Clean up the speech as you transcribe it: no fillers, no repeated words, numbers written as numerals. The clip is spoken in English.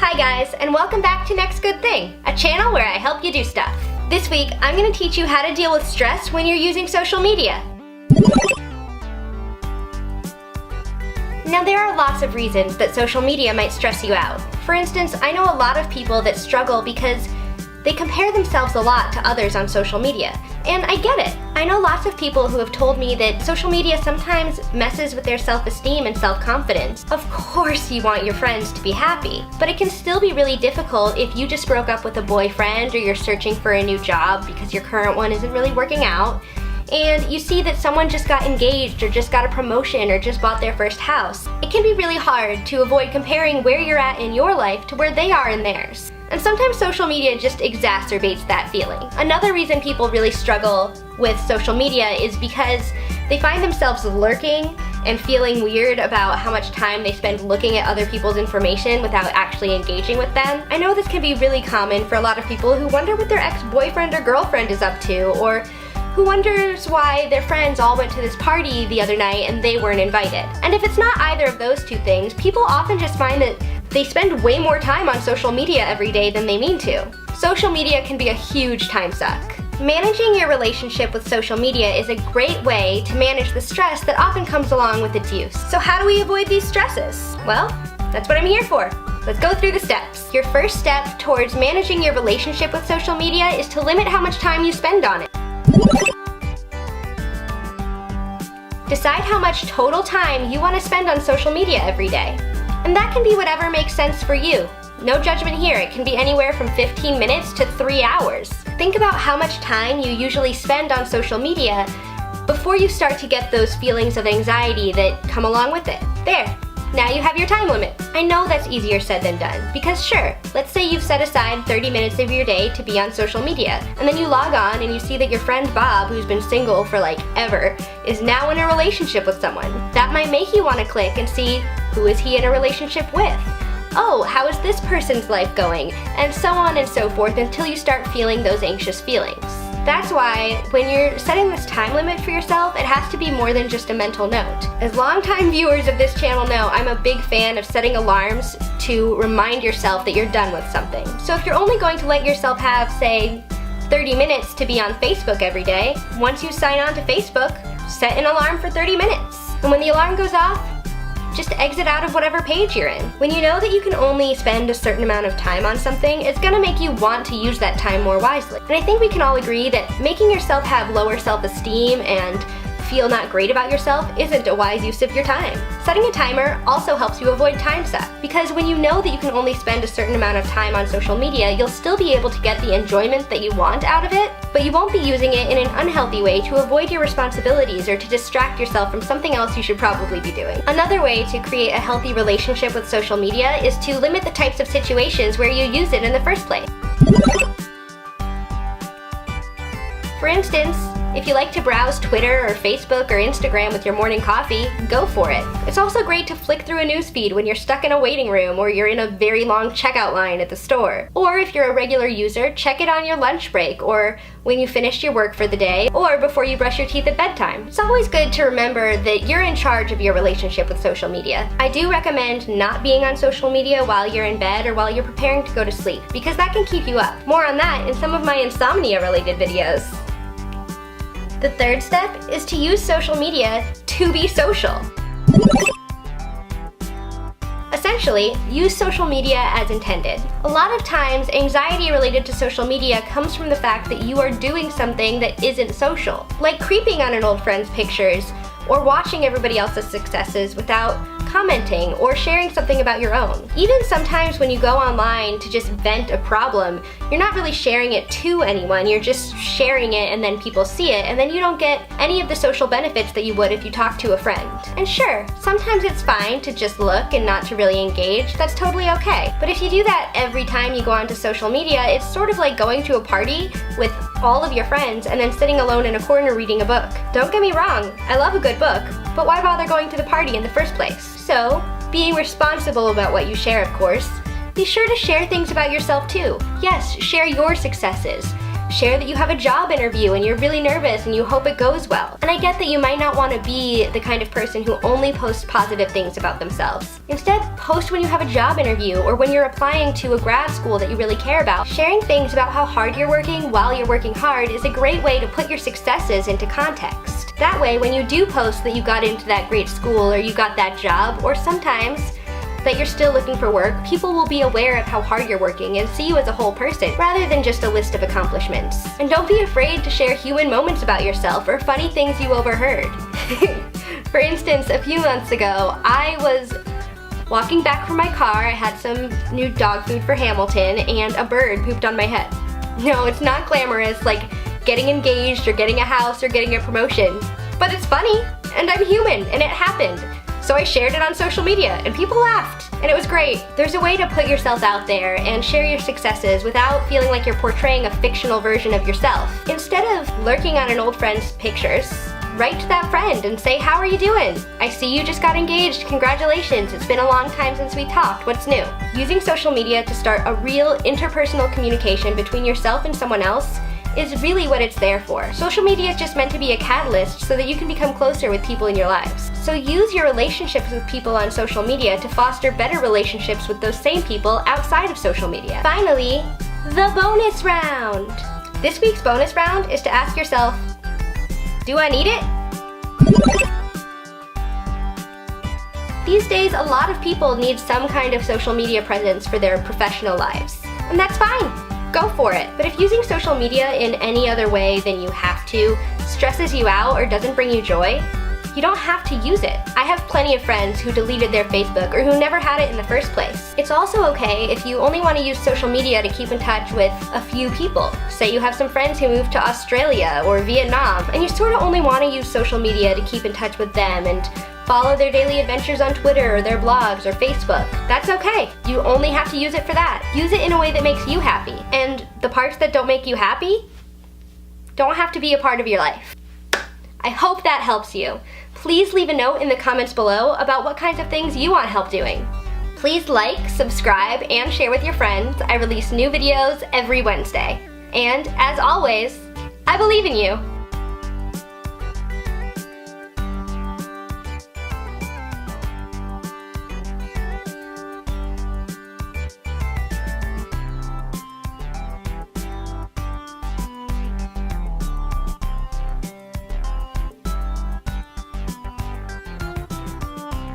Hi guys, and welcome back to Next Good Thing, a channel where I help you do stuff. This week, I'm going to teach you how to deal with stress when you're using social media. Now, there are lots of reasons that social media might stress you out. For instance, I know a lot of people that struggle because they compare themselves a lot to others on social media. And I get it. I know lots of people who have told me that social media sometimes messes with their self-esteem and self-confidence. Of course you want your friends to be happy, but it can still be really difficult if you just broke up with a boyfriend or you're searching for a new job because your current one isn't really working out, and you see that someone just got engaged or just got a promotion or just bought their first house. It can be really hard to avoid comparing where you're at in your life to where they are in theirs. And sometimes social media just exacerbates that feeling. Another reason people really struggle with social media is because they find themselves lurking and feeling weird about how much time they spend looking at other people's information without actually engaging with them. I know this can be really common for a lot of people who wonder what their ex-boyfriend or girlfriend is up to, or who wonders why their friends all went to this party the other night and they weren't invited. And if it's not either of those two things, people often just find that they spend way more time on social media every day than they mean to. Social media can be a huge time suck. Managing your relationship with social media is a great way to manage the stress that often comes along with its use. So how do we avoid these stresses? Well, that's what I'm here for. Let's go through the steps. Your first step towards managing your relationship with social media is to limit how much time you spend on it. Decide how much total time you want to spend on social media every day. And that can be whatever makes sense for you. No judgment here, it can be anywhere from 15 minutes to 3 hours. Think about how much time you usually spend on social media before you start to get those feelings of anxiety that come along with it. There, now you have your time limit. I know that's easier said than done, because sure, let's say you've set aside 30 minutes of your day to be on social media, and then you log on and you see that your friend Bob, who's been single for like ever, is now in a relationship with someone. That might make you want to click and see, who is he in a relationship with? Oh, how is this person's life going? And so on and so forth until you start feeling those anxious feelings. That's why when you're setting this time limit for yourself, it has to be more than just a mental note. As longtime viewers of this channel know, I'm a big fan of setting alarms to remind yourself that you're done with something. So if you're only going to let yourself have, say, 30 minutes to be on Facebook every day, once you sign on to Facebook, set an alarm for 30 minutes. And when the alarm goes off, just exit out of whatever page you're in. When you know that you can only spend a certain amount of time on something, it's gonna make you want to use that time more wisely. And I think we can all agree that making yourself have lower self-esteem and feel not great about yourself isn't a wise use of your time. Setting a timer also helps you avoid time suck, because when you know that you can only spend a certain amount of time on social media, you'll still be able to get the enjoyment that you want out of it, but you won't be using it in an unhealthy way to avoid your responsibilities or to distract yourself from something else you should probably be doing. Another way to create a healthy relationship with social media is to limit the types of situations where you use it in the first place. For instance, if you like to browse Twitter or Facebook or Instagram with your morning coffee, go for it. It's also great to flick through a newsfeed when you're stuck in a waiting room or you're in a very long checkout line at the store. Or if you're a regular user, check it on your lunch break or when you finished your work for the day or before you brush your teeth at bedtime. It's always good to remember that you're in charge of your relationship with social media. I do recommend not being on social media while you're in bed or while you're preparing to go to sleep, because that can keep you up. More on that in some of my insomnia-related videos. The third step is to use social media to be social. Essentially, use social media as intended. A lot of times, anxiety related to social media comes from the fact that you are doing something that isn't social, like creeping on an old friend's pictures, or watching everybody else's successes without commenting or sharing something about your own. Even sometimes when you go online to just vent a problem, you're not really sharing it to anyone, you're just sharing it and then people see it, and then you don't get any of the social benefits that you would if you talked to a friend. And sure, sometimes it's fine to just look and not to really engage, that's totally okay. But if you do that every time you go onto social media, it's sort of like going to a party with all of your friends and then sitting alone in a corner reading a book. Don't get me wrong, I love a good book, but why bother going to the party in the first place? So, being responsible about what you share, of course, be sure to share things about yourself too. Yes, share your successes. Share that you have a job interview and you're really nervous and you hope it goes well. And I get that you might not want to be the kind of person who only posts positive things about themselves. Instead, post when you have a job interview or when you're applying to a grad school that you really care about. Sharing things about how hard you're working while you're working hard is a great way to put your successes into context. That way, when you do post that you got into that great school or you got that job, or sometimes that you're still looking for work, people will be aware of how hard you're working and see you as a whole person, rather than just a list of accomplishments. And don't be afraid to share human moments about yourself or funny things you overheard. For instance, a few months ago, I was walking back from my car. I had some new dog food for Hamilton, and a bird pooped on my head. No, it's not glamorous like getting engaged or getting a house or getting a promotion, but it's funny, and I'm human, and it happened. So I shared it on social media, and people laughed, and it was great. There's a way to put yourself out there and share your successes without feeling like you're portraying a fictional version of yourself. Instead of lurking on an old friend's pictures, write to that friend and say, "How are you doing? I see you just got engaged. Congratulations. It's been a long time since we talked. What's new?" Using social media to start a real interpersonal communication between yourself and someone else is really what it's there for. Social media is just meant to be a catalyst so that you can become closer with people in your lives. So use your relationships with people on social media to foster better relationships with those same people outside of social media. Finally, the bonus round. This week's bonus round is to ask yourself, do I need it? These days, a lot of people need some kind of social media presence for their professional lives. And that's fine. Go for it. But if using social media in any other way than you have to stresses you out or doesn't bring you joy, you don't have to use it. I have plenty of friends who deleted their Facebook or who never had it in the first place. It's also okay if you only want to use social media to keep in touch with a few people. Say you have some friends who moved to Australia or Vietnam, and you sort of only want to use social media to keep in touch with them and follow their daily adventures on Twitter or their blogs or Facebook. That's okay. You only have to use it for that. Use it in a way that makes you happy. And the parts that don't make you happy don't have to be a part of your life. I hope that helps you. Please leave a note in the comments below about what kinds of things you want help doing. Please like, subscribe, and share with your friends. I release new videos every Wednesday. And as always, I believe in you.